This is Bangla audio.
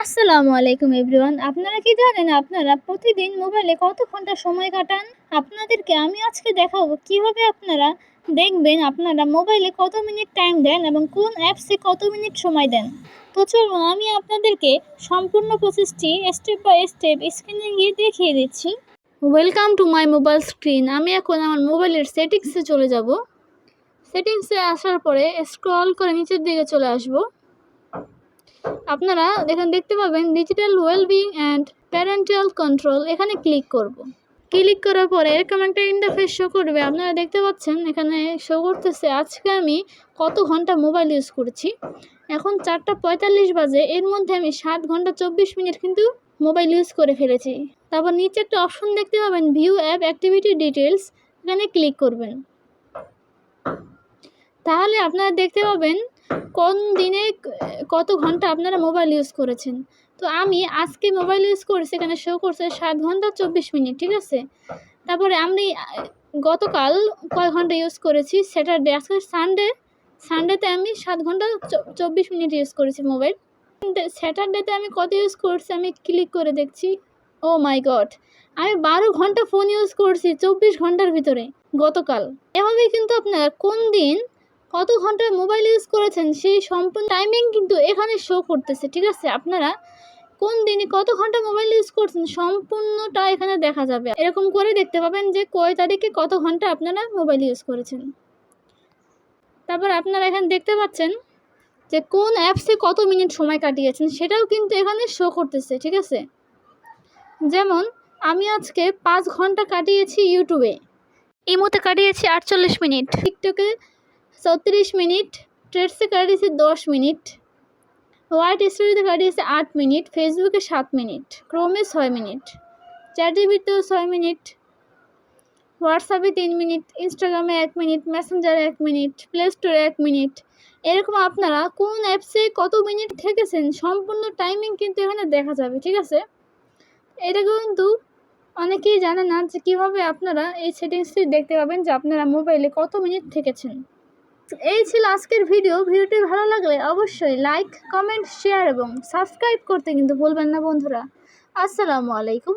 আসসালামু আলাইকুম এভরিওয়ান। আপনারা কি জানেন আপনারা প্রতিদিন মোবাইলে কত ঘন্টা সময় কাটান? আপনাদেরকে আমি আজকে দেখাবো কিভাবে আপনারা দেখবেন আপনারা মোবাইলে কত মিনিট টাইম দেন এবং কোন অ্যাপসে কত মিনিট সময় দেন। তো চলুন আমি আপনাদেরকে সম্পূর্ণ প্রসেসটি স্টেপ বাই স্টেপ স্ক্রিনে গিয়ে দেখিয়ে দিচ্ছি। Welcome to my mobile screen. আমি এখন আমার মোবাইলের সেটিংসে চলে যাব। সেটিংসে আসার পরে স্ক্রল করে নিচের দিকে চলে আসবো। আপনারা দেখতে পাবেন digital wellbeing and parental control, এখানে ক্লিক করব। ক্লিক করার পরে এরকম একটা ইন্টারফেস শো করবে। আপনারা দেখতে পাচ্ছেন এখানে শো করতেছে আজকে আমি কত ঘন্টা মোবাইল ইউজ করেছি। এখন 4:45 বাজে, এর মধ্যে আমি 7 ঘন্টা 24 মিনিট কিন্তু মোবাইল ইউজ করে ফেলেছি। তারপর নিচে একটা অপশন দেখতে পাবেন ভিউ অ্যাপ অ্যাক্টিভিটি ডিটেলস, এখানে ক্লিক করবেন। তাহলে আপনারা দেখতে পাবেন কোন দিনে কত ঘন্টা আপনারা মোবাইল ইউজ করেছেন। তো আমি আজকে মোবাইল ইউজ করেছি, এখানে শো করছে 7 ঘন্টা 24 মিনিট, ঠিক আছে। তারপরে আমি গতকাল কয় ঘন্টা ইউজ করেছি, স্যাটারডে, আজকে সানডেতে আমি 7 ঘন্টা 24 মিনিট ইউজ করেছি মোবাইল। স্যাটারডেতে আমি কত ইউজ করছি আমি ক্লিক করে দেখছি। ও মাই গড, আমি 12 ঘন্টা ফোন ইউজ করছি 24 ঘন্টার ভিতরে গতকাল। এভাবেই কিন্তু আপনারা কোন দিন কত ঘন্টা মোবাইল ইউজ করেছেন সেই সম্পূর্ণ টাইমিং কিন্তু এখানে শো করতেছে, ঠিক আছে। আপনারা কোন দিনে কত ঘন্টা মোবাইল ইউজ করছেন সম্পূর্ণটা এখানে দেখা যাবে। এরকম করে দেখতে পাবেন যে কয় তারিখে কত ঘন্টা আপনারা মোবাইল ইউজ করেছেন। তারপর আপনারা এখানে দেখতে পাচ্ছেন যে কোন অ্যাপসে কত মিনিট সময় কাটিয়েছেন সেটাও কিন্তু এখানে শো করতেছে, ঠিক আছে। যেমন আমি আজকে 5 ঘন্টা কাটিয়েছি ইউটিউবে, ইমোতে কাটিয়েছি 48 মিনিট, টিকটকে 34 মিনিট, ট্রেডসে কাটিয়েছি 10 মিনিট, হোয়াইট স্টোরিতে কাটিয়েছি 8 মিনিট, ফেসবুকে 7 মিনিট, ক্রোমে 6 মিনিট, চ্যাটজিপিটিতেও 6 মিনিট, হোয়াটসঅ্যাপে 3 মিনিট, ইনস্টাগ্রামে 1 মিনিট, মেসেঞ্জারে 1 মিনিট, প্লে স্টোরে 1 মিনিট। এরকম আপনারা কোন অ্যাপসে কত মিনিট থেকেছেন সম্পূর্ণ টাইমিং কিন্তু এখানে দেখা যাবে, ঠিক আছে। এটা কিন্তু অনেকেই জানে না যে কীভাবে আপনারা এই সেটিংসটি দেখতে পাবেন যে আপনারা মোবাইলে কত মিনিট থেকেছেন। এই ছিল আজকের ভিডিওটি ভালো লাগলে অবশ্যই লাইক, কমেন্ট, শেয়ার এবং সাবস্ক্রাইব করতে কিন্তু ভুলবেন না বন্ধুরা। আসসালামু আলাইকুম।